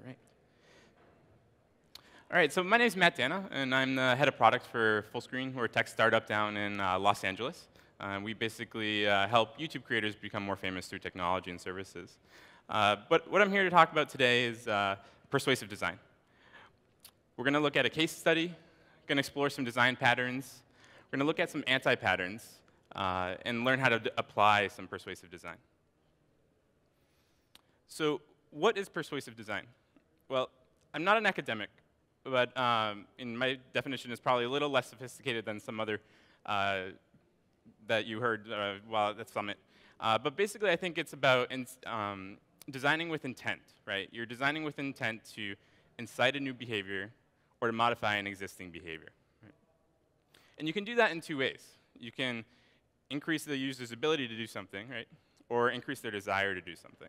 right. All right, so my name is Danna, and I'm the head of product for Fullscreen. We're a tech startup down in Los Angeles. We basically help YouTube creators become more famous through technology and services. But what I'm here to talk about today is persuasive design. We're going to look at a case study, going to explore some design patterns. We're going to look at some anti-patterns and learn how to apply some persuasive design. So what is persuasive design? Well, I'm not an academic, but in my definition is probably a little less sophisticated than some other that you heard while at the summit. But basically, I think it's about designing with intent, right? You're designing with intent to incite a new behavior or to modify an existing behavior. Right? And you can do that in two ways. You can increase the user's ability to do something, right? Or increase their desire to do something.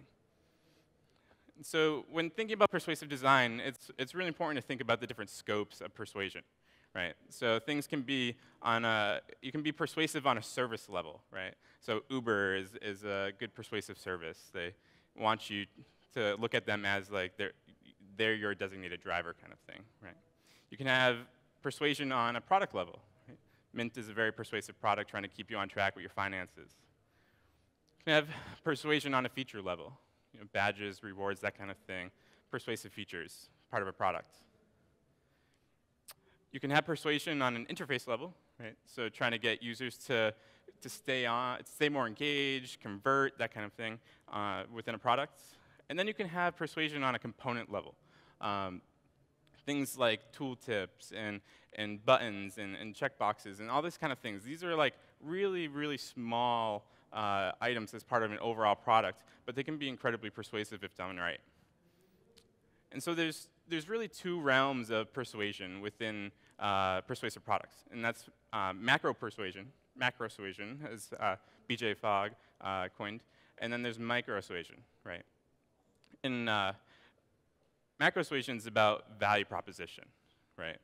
So when thinking about persuasive design, it's really important to think about the different scopes of persuasion, right? So things can be you can be persuasive on a service level, right? So Uber is a good persuasive service. They want you to look at them as like they're your designated driver kind of thing, right? You can have persuasion on a product level. Right? Mint is a very persuasive product trying to keep you on track with your finances. You can have persuasion on a feature level. You know, badges, rewards, that kind of thing, persuasive features, part of a product. You can have persuasion on an interface level, right? So trying to get users to stay more engaged, convert, that kind of thing within a product. And then you can have persuasion on a component level. Things like tooltips and buttons and checkboxes and all these kind of things. These are like really, really small items as part of an overall product, but they can be incredibly persuasive if done right. And so there's really two realms of persuasion within persuasive products, and that's macro persuasion, as BJ Fogg coined, and then there's micro persuasion, right? And macro persuasion is about value proposition, right?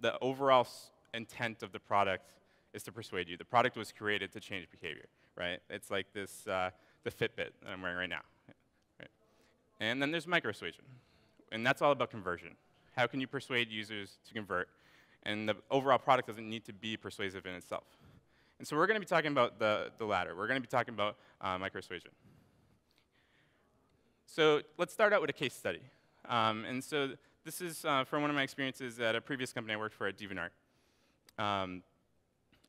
The overall intent of the product is to persuade you. The product was created to change behavior, right? It's like this, the Fitbit that I'm wearing right now. Right? And then there's micro persuasion, and that's all about conversion. How can you persuade users to convert? And the overall product doesn't need to be persuasive in itself. And so we're going to be talking about the latter. We're going to be talking about micro persuasion. So let's start out with a case study. And so this is from one of my experiences at a previous company I worked for at DeviantArt.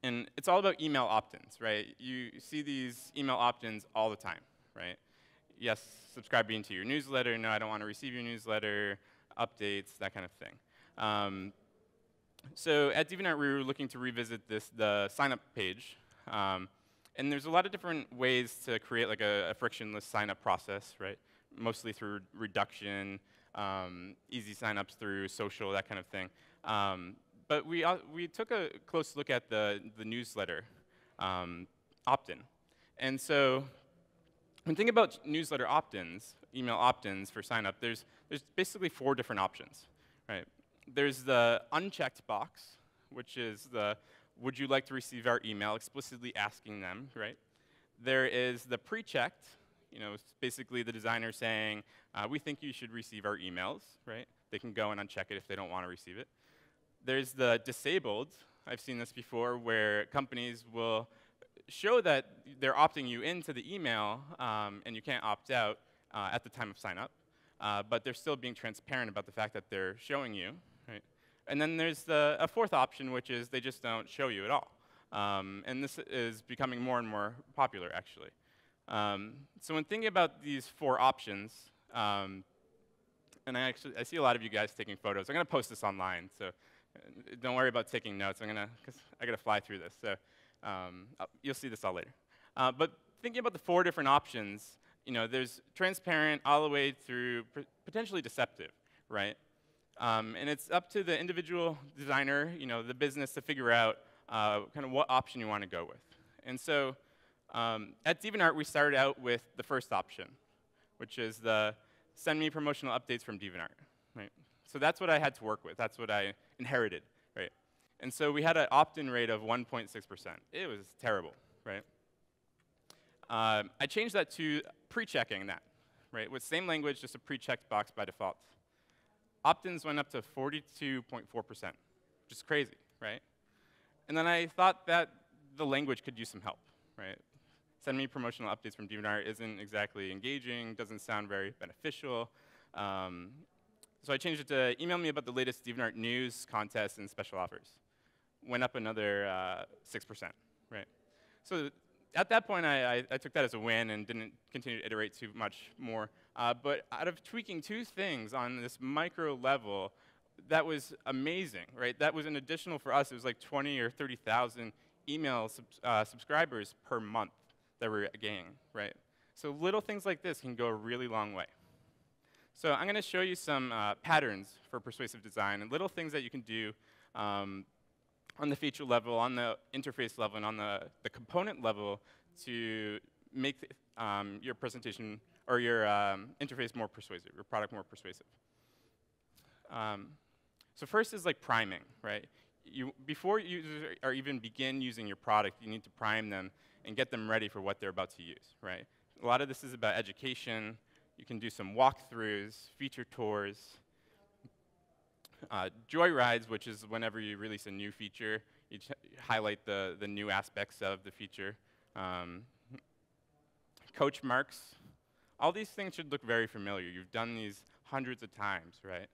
And it's all about email opt-ins, right? You see these email opt-ins all the time, right? Yes, subscribe into your newsletter. No, I don't want to receive your newsletter, updates, that kind of thing. So at DeviantArt, we were looking to revisit the sign-up page. And there's a lot of different ways to create like a frictionless sign-up process, right? Mostly through reduction, easy sign-ups through social, that kind of thing. But we took a close look at the newsletter opt-in. And so when thinking about newsletter opt-ins, email opt-ins for sign-up, there's basically 4 different options, right? There's the unchecked box, which is the would you like to receive our email, explicitly asking them, right? There is the pre-checked, you know, it's basically the designer saying, we think you should receive our emails, right? They can go and uncheck it if they don't want to receive it. There's the disabled. I've seen this before where companies will show that they're opting you into the email and you can't opt out at the time of sign up, but they're still being transparent about the fact that they're showing you, right? And then there's a 4th option, which is they just don't show you at all. And this is becoming more and more popular, actually. So when thinking about these 4 options, and I see a lot of you guys taking photos. I'm going to post this online, so don't worry about taking notes. Because I got to fly through this. So you'll see this all later. But thinking about the 4 different options, you know, there's transparent all the way through potentially deceptive, right? And it's up to the individual designer, you know, the business to figure out kind of what option you want to go with. And so at DeviantArt, we started out with the first option, which is the send me promotional updates from DeviantArt, right? So that's what I had to work with. That's what I inherited, right? And so we had an opt-in rate of 1.6%. It was terrible, right? I changed that to pre-checking that, right? With same language, just a pre-checked box by default. opt-ins went up to 42.4%, which is crazy, right? And then I thought that the language could use some help, right? Send me promotional updates from DeviantArt isn't exactly engaging, doesn't sound very beneficial. So I changed it to email me about the latest DeviantArt news, contests, and special offers. Went up another 6%, right? So at that point, I took that as a win and didn't continue to iterate too much more. But out of tweaking 2 things on this micro level, that was amazing, right? That was an additional for us. It was like 20 or 30,000 email subscribers per month that we're gaining, right? So little things like this can go a really long way. So I'm going to show you some patterns for persuasive design and little things that you can do on the feature level, on the interface level, and on the component level to make your presentation or your interface more persuasive, your product more persuasive. So first is like priming, right? Before users are even begin using your product, you need to prime them and get them ready for what they're about to use, right? A lot of this is about education. You can do some walkthroughs, feature tours, joyrides, which is whenever you release a new feature, you highlight the new aspects of the feature. Coach marks. All these things should look very familiar. You've done these hundreds of times, right?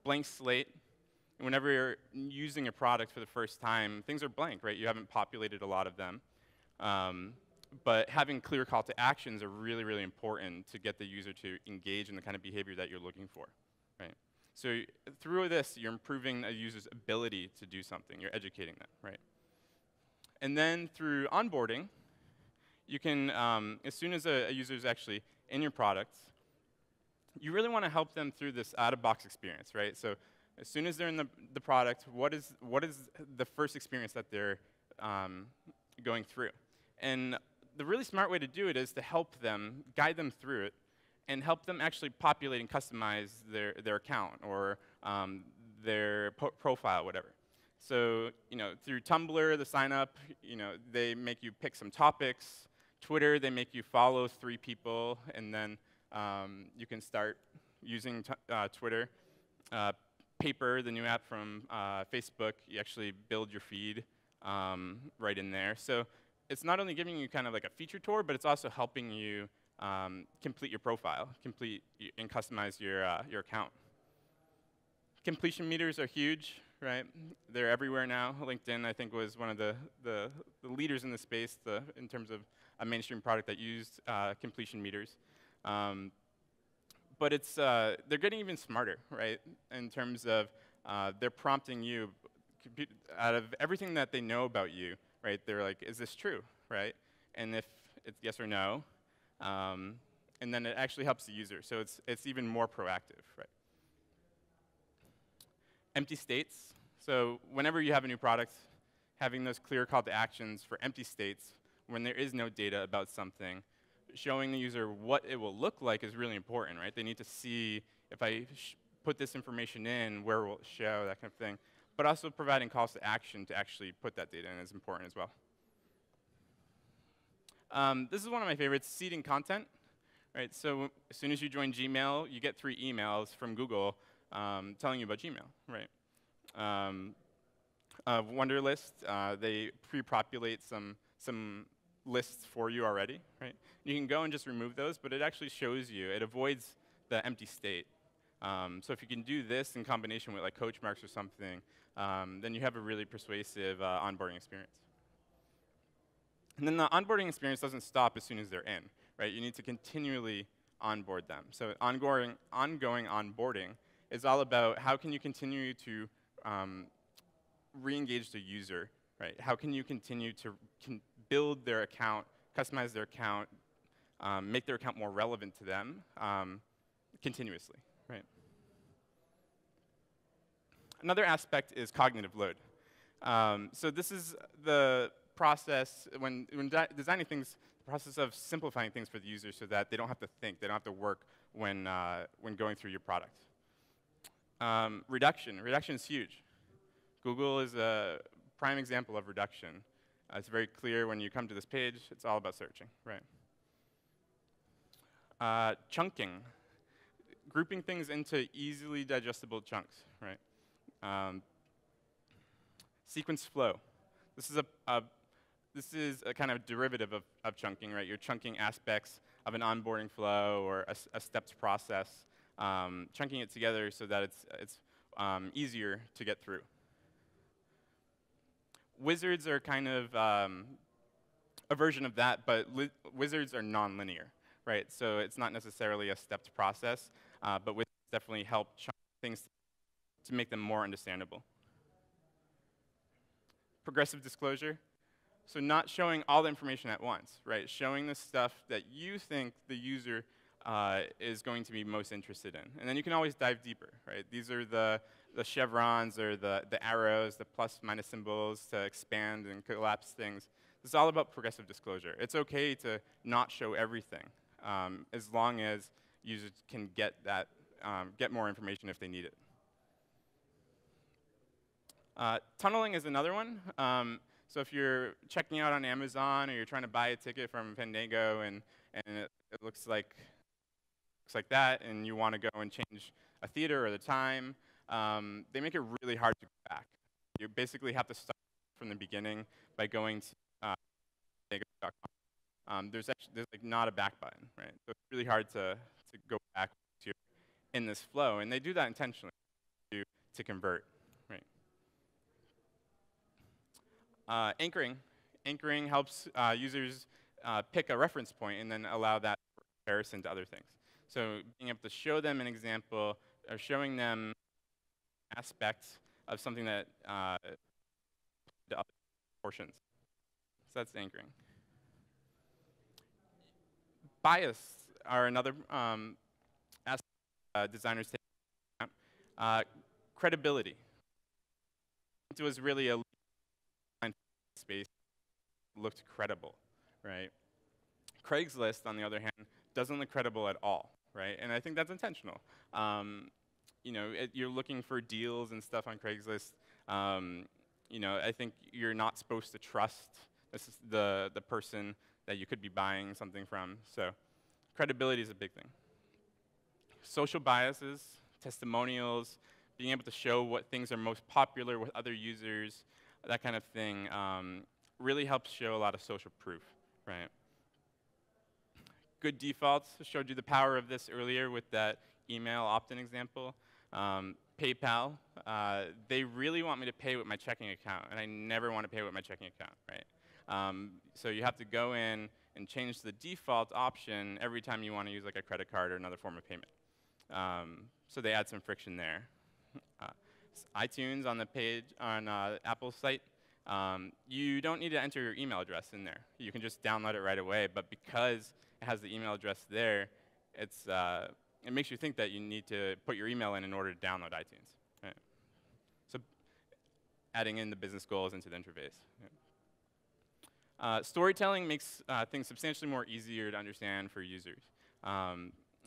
Blank slate. Whenever you're using a product for the first time, things are blank, right? You haven't populated a lot of them. But having clear call to actions are really, really important to get the user to engage in the kind of behavior that you're looking for, right? So through this, you're improving a user's ability to do something. You're educating them, right? And then through onboarding, you can, as soon as a user is actually in your product, you really want to help them through this out-of-box experience, right? So as soon as they're in the product, what is the first experience that they're going through? And the really smart way to do it is to help them, guide them through it, and help them actually populate and customize their account or their profile, whatever. So, through Tumblr, the sign up, they make you pick some topics. Twitter, they make you follow 3 people, and then you can start using Twitter. Paper, the new app from Facebook, you actually build your feed right in there. So it's not only giving you kind of like a feature tour, but it's also helping you complete your profile, and customize your account. Completion meters are huge, right? They're everywhere now. LinkedIn, I think, was one of the leaders in the space in terms of a mainstream product that used completion meters. But they're getting even smarter, right? In terms of they're prompting you out of everything that they know about you, right? They're like, is this true, right? And if it's yes or no, and then it actually helps the user. So it's even more proactive, right? Empty states. So whenever you have a new product, having those clear call to actions for empty states when there is no data about something, showing the user what it will look like is really important, right? They need to see if I put this information in, where will it show, that kind of thing. But also providing calls to action to actually put that data in is important as well. This is one of my favorites, seeding content, right? So as soon as you join Gmail, you get 3 emails from Google telling you about Gmail, right? Wunderlist, they pre-populate some lists for you already, right? You can go and just remove those, but it actually shows you, it avoids the empty state. So if you can do this in combination with like coach marks or something, then you have a really persuasive onboarding experience. And then the onboarding experience doesn't stop as soon as they're in, right? You need to continually onboard them. So ongoing onboarding is all about how can you continue to re-engage the user, right? How can you continue to build their account, customize their account, make their account more relevant to them continuously, right? Another aspect is cognitive load. So this is the process, when designing things, the process of simplifying things for the user so that they don't have to think, they don't have to work when going through your product. Reduction is huge. Google is a prime example of reduction. It's very clear when you come to this page, it's all about searching, right? Chunking. grouping things into easily digestible chunks, right? Sequence flow. This is a kind of derivative of chunking, right? You're chunking aspects of an onboarding flow or a steps process, chunking it together so that it's easier to get through. Wizards are kind of a version of that, but wizards are non-linear, right? So it's not necessarily a stepped process, but wizards definitely help chunk things to make them more understandable. Progressive disclosure. So not showing all the information at once, right? Showing the stuff that you think the user is going to be most interested in. And then you can always dive deeper, right? These are the chevrons or the arrows, the plus minus symbols to expand and collapse things. It's all about progressive disclosure. It's okay to not show everything as long as users can get that, get more information if they need it. Tunneling is another one. So if you're checking out on Amazon or you're trying to buy a ticket from Fandango and it looks like that, and you want to go and change a theater or the time, they make it really hard to go back. You basically have to start from the beginning by going to Fandango.com. There's like not a back button, right? So it's really hard to go back to in this flow, and they do that intentionally to convert, right? Anchoring. Anchoring helps users pick a reference point and then allow that comparison to other things. So being able to show them an example or showing them aspects of something that the other portions. So that's anchoring. Bias are another aspect designers take into account. Credibility. It was really a space looked credible, right? Craigslist, on the other hand, doesn't look credible at all, right? And I think that's intentional. You know, you're looking for deals and stuff on Craigslist. You know, I think you're not supposed to trust the person that you could be buying something from. So credibility is a big thing. Social biases, testimonials, being able to show what things are most popular with other users, that kind of thing, really helps show a lot of social proof, right? Good defaults. I showed you the power of this earlier with that email opt-in example. PayPal, they really want me to pay with my checking account, and I never want to pay with my checking account, right? So you have to go in and change the default option every time you want to use like a credit card or another form of payment. So they add some friction there. iTunes on the page on Apple's site, you don't need to enter your email address in there. You can just download it right away, but because it has the email address there, it makes you think that you need to put your email in order to download iTunes. Right? So adding in the business goals into the interface. Yeah. Storytelling makes things substantially more easier to understand for users.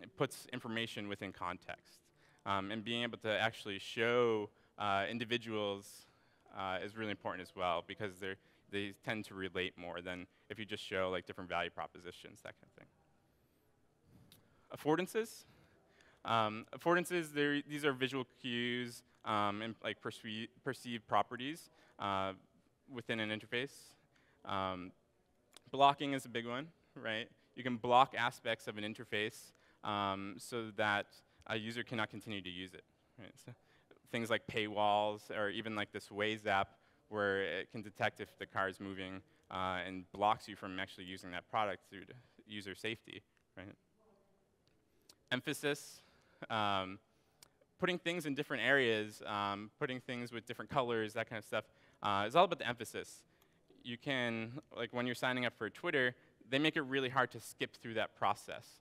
It puts information within context. And being able to actually show individuals is really important as well, because they tend to relate more than if you just show like different value propositions, that kind of thing. Affordances. Affordances, these are visual cues and like perceived properties within an interface. Blocking is a big one, right? You can block aspects of an interface so that a user cannot continue to use it. Right? So things like paywalls, or even like this Waze app, where it can detect if the car is moving and blocks you from actually using that product through user safety. Right? Emphasis, putting things in different areas, putting things with different colors, that kind of stuff, is all about the emphasis. You can, like when you're signing up for Twitter, they make it really hard to skip through that process.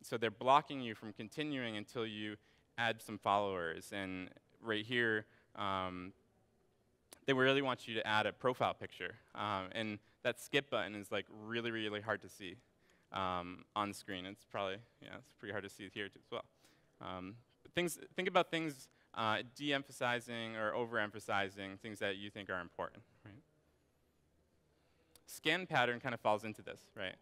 So they're blocking you from continuing until you add some followers. And right here, they really want you to add a profile picture. And that skip button is like really, really hard to see on the screen. It's probably, yeah, it's pretty hard to see here too as well. But think about things de-emphasizing or overemphasizing things that you think are important. Right? Scan pattern kind of falls into this, right?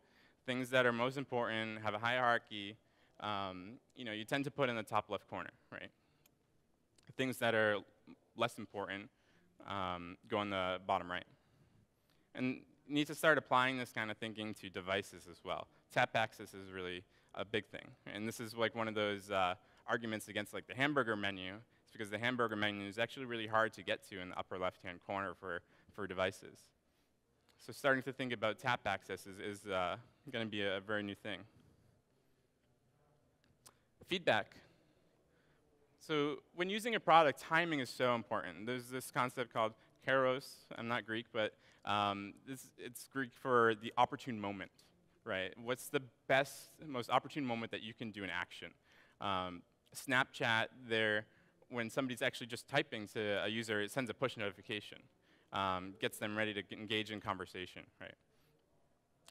Things that are most important, have a hierarchy, you tend to put in the top left corner, right? Things that are less important go in the bottom right. And you need to start applying this kind of thinking to devices as well. Tap access is really a big thing. And this is like one of those arguments against like the hamburger menu. It's because the hamburger menu is actually really hard to get to in the upper left-hand corner for devices. So starting to think about tap access is going to be a very new thing. Feedback. So when using a product, timing is so important. There's this concept called kairos. I'm not Greek, but it's Greek for the opportune moment, right? What's the best, most opportune moment that you can do an action? Snapchat, when somebody's actually just typing to a user, it sends a push notification, gets them ready to engage in conversation, right?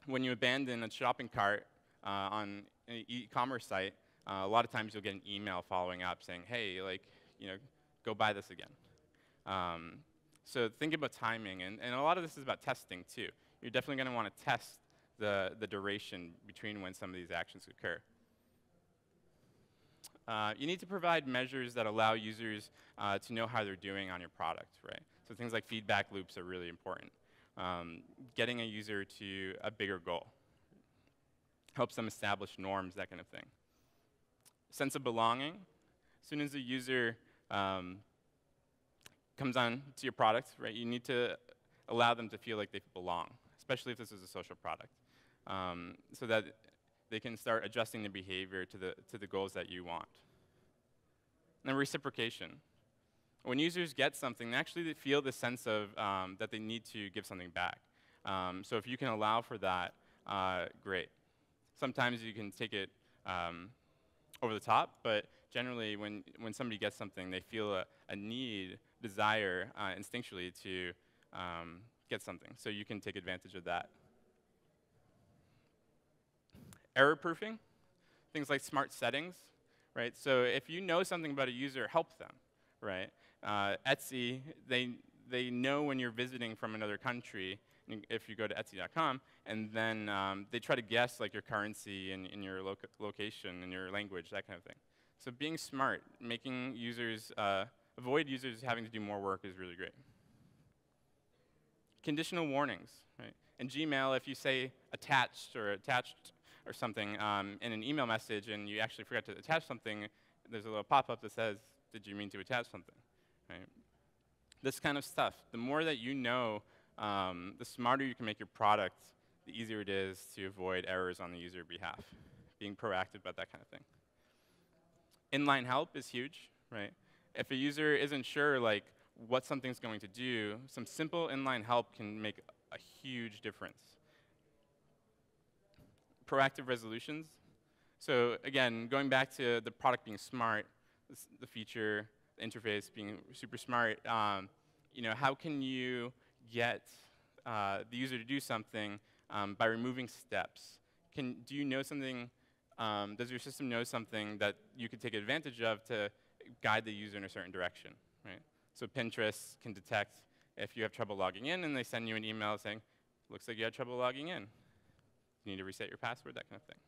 When you abandon a shopping cart on an e-commerce site, a lot of times you'll get an email following up saying, hey, go buy this again. So think about timing, and a lot of this is about testing too. You're definitely going to want to test the duration between when some of these actions occur. You need to provide measures that allow users to know how they're doing on your product, right? So things like feedback loops are really important. Getting a user to a bigger goal helps them establish norms, that kind of thing. Sense of belonging. As soon as the user comes on to your product, right, you need to allow them to feel like they belong, especially if this is a social product, so that they can start adjusting their behavior to the goals that you want. And then reciprocation. When users get something, they actually feel the sense of that they need to give something back. So if you can allow for that, great. Sometimes you can take it over the top, but generally when somebody gets something, they feel a need, desire, instinctually to get something. So you can take advantage of that. Error proofing, things like smart settings, right? So if you know something about a user, help them, right? Etsy, they know when you're visiting from another country, if you go to Etsy.com, and then they try to guess like your currency and your location and your language, that kind of thing. So being smart, making users, avoid users having to do more work is really great. Conditional warnings, right? In Gmail, if you say attached or something in an email message and you actually forgot to attach something, there's a little pop-up that says, did you mean to attach something, right? This kind of stuff. The more that you know, the smarter you can make your product, the easier it is to avoid errors on the user behalf. Being proactive about that kind of thing. Inline help is huge, right? If a user isn't sure like what something's going to do, some simple inline help can make a huge difference. Proactive resolutions. So again, going back to the product being smart, the feature, the interface being super smart, how can you get the user to do something by removing steps? Do you know something, does your system know something that you could take advantage of to guide the user in a certain direction, right? So Pinterest can detect if you have trouble logging in and they send you an email saying, looks like you had trouble logging in. You need to reset your password, that kind of thing.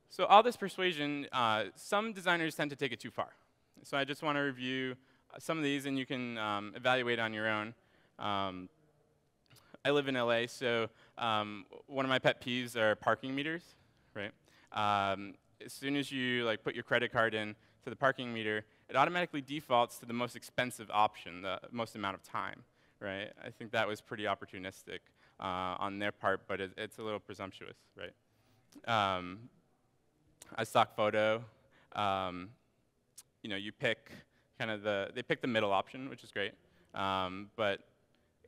So all this persuasion, some designers tend to take it too far. So I just want to review some of these, and you can evaluate on your own. I live in LA, so one of my pet peeves are parking meters, right? As soon as you put your credit card in to the parking meter, it automatically defaults to the most expensive option, the most amount of time, right? I think that was pretty opportunistic on their part, but it's a little presumptuous, right? A stock photo, you pick they pick the middle option, which is great, but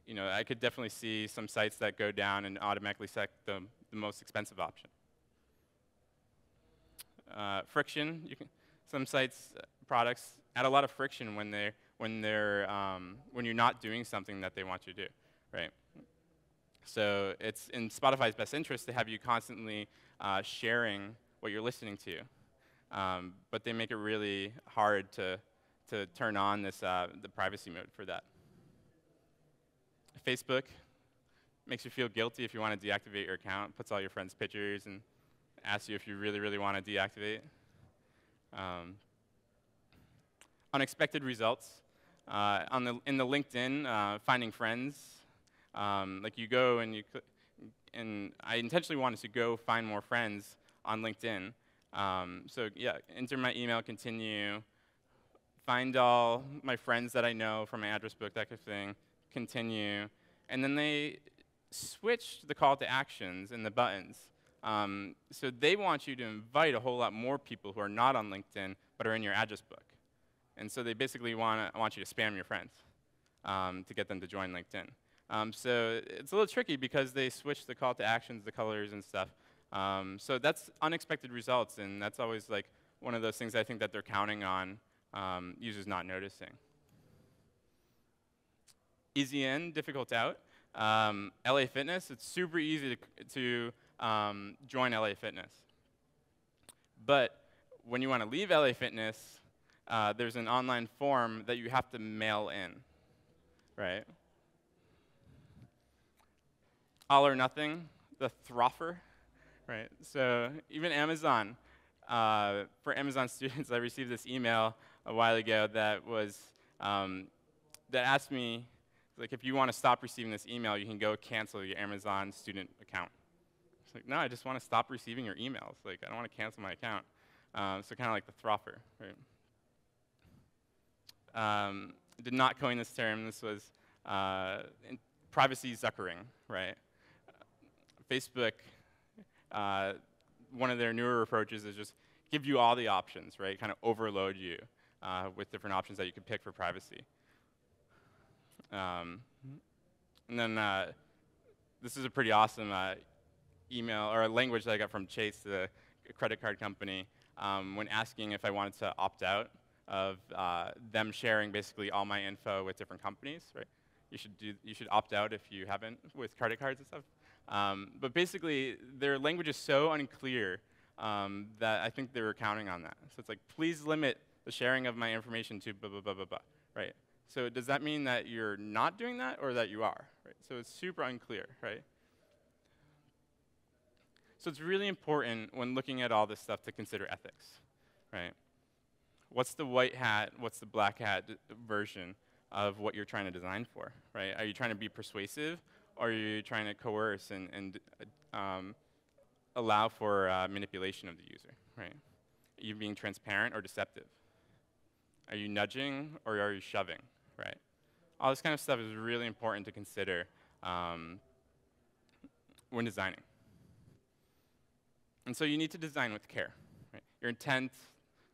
I could definitely see some sites that go down and automatically select the most expensive option. Friction, some sites, products add a lot of friction when you're not doing something that they want you to do, right? So it's in Spotify's best interest to have you constantly sharing what you're listening to, but they make it really hard to turn on the privacy mode for that. Facebook makes you feel guilty if you want to deactivate your account, puts all your friends' pictures asks you if you really, really want to deactivate. Unexpected results. In the LinkedIn, finding friends. Like you go and and I intentionally wanted to go find more friends on LinkedIn. So yeah, enter my email, continue, find all my friends that I know from my address book, that kind of thing, continue. And then they switched the call to actions and the buttons. So they want you to invite a whole lot more people who are not on LinkedIn but are in your address book. And so they basically want you to spam your friends to get them to join LinkedIn. So it's a little tricky because they switch the call to actions, the colors and stuff. So that's unexpected results, and that's always like one of those things I think that they're counting on users not noticing. Easy in, difficult out. LA Fitness, it's super easy to join LA Fitness. But when you want to leave LA Fitness, there's an online form that you have to mail in, right? All or nothing, the throffer, right? So even Amazon, for Amazon students, I received this email a while ago that was that asked me, like, if you want to stop receiving this email, you can go cancel your Amazon student account. It's like, no, I just want to stop receiving your emails. Like, I don't want to cancel my account. So kind of like the throffer, right? Did not coin this term. This was privacy zuckering, right? Facebook, one of their newer approaches is just give you all the options, right? Kind of overload you with different options that you can pick for privacy. And then this is a pretty awesome email or a language that I got from Chase, the credit card company, when asking if I wanted to opt out of them sharing basically all my info with different companies, right? You should opt out if you haven't with credit cards and stuff. But basically, their language is so unclear that I think they were counting on that. So it's like, please limit the sharing of my information to blah, blah, blah, blah, blah, right? So does that mean that you're not doing that or that you are, right? So it's super unclear, right? So it's really important when looking at all this stuff to consider ethics, right? What's the white hat, what's the black hat version of what you're trying to design for, right? Are you trying to be persuasive, or are you trying to coerce and allow for manipulation of the user, right? Are you being transparent or deceptive? Are you nudging or are you shoving, right? All this kind of stuff is really important to consider when designing. And so you need to design with care, right? Your intent,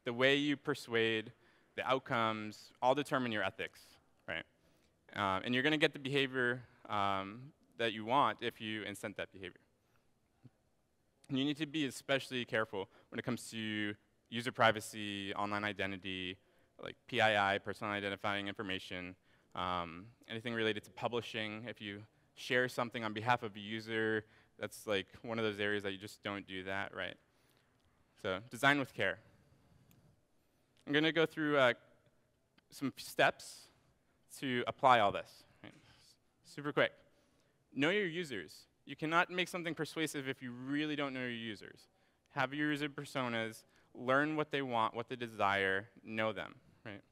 the way you persuade, the outcomes, all determine your ethics, right? And you're going to get the behavior that you want if you incent that behavior. And you need to be especially careful when it comes to user privacy, online identity, like PII, personal identifying information, anything related to publishing. If you share something on behalf of a user, that's like one of those areas that you just don't do that, right? So design with care. I'm going to go through some steps to apply all this. Right? Super quick. Know your users. You cannot make something persuasive if you really don't know your users. Have your user personas, learn what they want, what they desire, know them, right?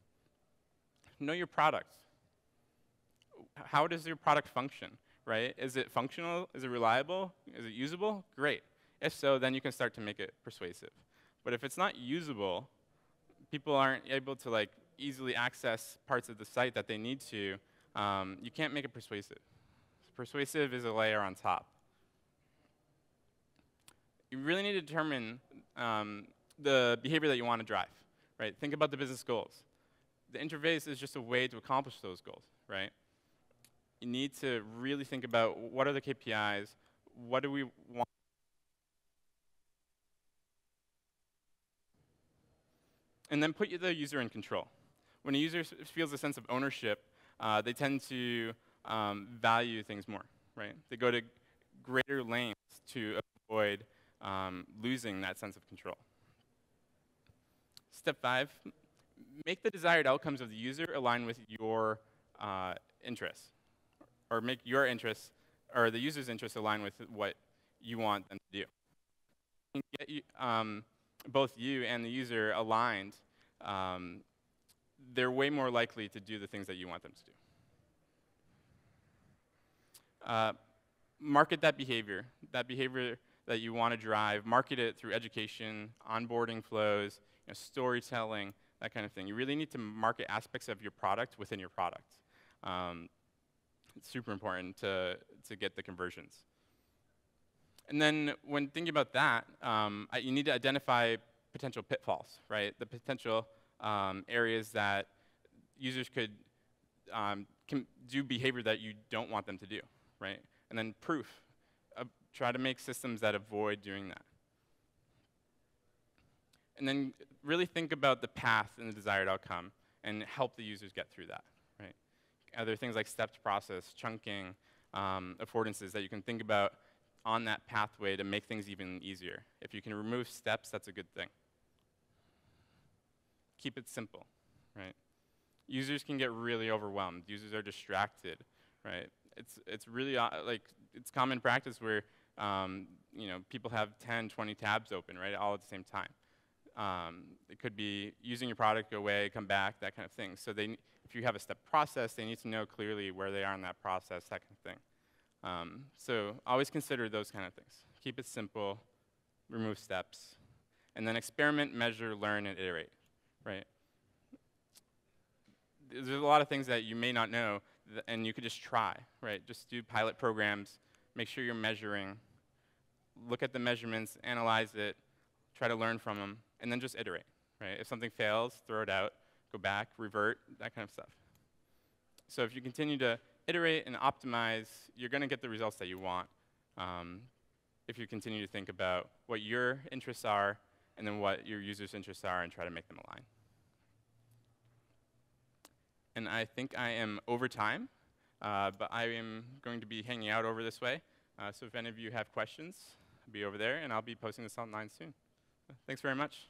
Know your product. How does your product function, right? Is it functional? Is it reliable? Is it usable? Great. If so, then you can start to make it persuasive. But if it's not usable, people aren't able to like easily access parts of the site that they need to, you can't make it persuasive. Persuasive is a layer on top. You really need to determine the behavior that you want to drive, right? Think about the business goals. The interface is just a way to accomplish those goals, right? You need to really think about what are the KPIs, what do we want, and then put the user in control. When a user feels a sense of ownership, they tend to value things more, right? They go to greater lengths to avoid losing that sense of control. Step 5, make the desired outcomes of the user align with your interests, or make your interests, or the user's interests align with what you want them to do. can get you, both you and the user aligned, they're way more likely to do the things that you want them to do. Market that behavior that you want to drive. Market it through education, onboarding flows, storytelling, that kind of thing. You really need to market aspects of your product within your product. It's super important to get the conversions. And then when thinking about that, you need to identify potential pitfalls, right? The potential areas that users could do behavior that you don't want them to do, right? And then proof. Try to make systems that avoid doing that. And then really think about the path and the desired outcome and help the users get through that, right? Are there things like stepped process, chunking, affordances that you can think about on that pathway to make things even easier? If you can remove steps, that's a good thing. Keep it simple, right? Users can get really overwhelmed. Users are distracted, right? It's really it's common practice where people have 10, 20 tabs open, right, all at the same time. It could be using your product, go away, come back, that kind of thing. So if you have a step process, they need to know clearly where they are in that process, that kind of thing. So always consider those kind of things. Keep it simple, remove steps, and then experiment, measure, learn, and iterate, right? There's a lot of things that you may not know, and you could just try, right? Just do pilot programs, make sure you're measuring, look at the measurements, analyze it, try to learn from them, and then just iterate, right? If something fails, throw it out, go back, revert, that kind of stuff. So if you continue to iterate and optimize, you're going to get the results that you want if you continue to think about what your interests are and then what your users' interests are and try to make them align. And I think I am over time, but I am going to be hanging out over this way. So if any of you have questions, I'll be over there, and I'll be posting this online soon. Thanks very much.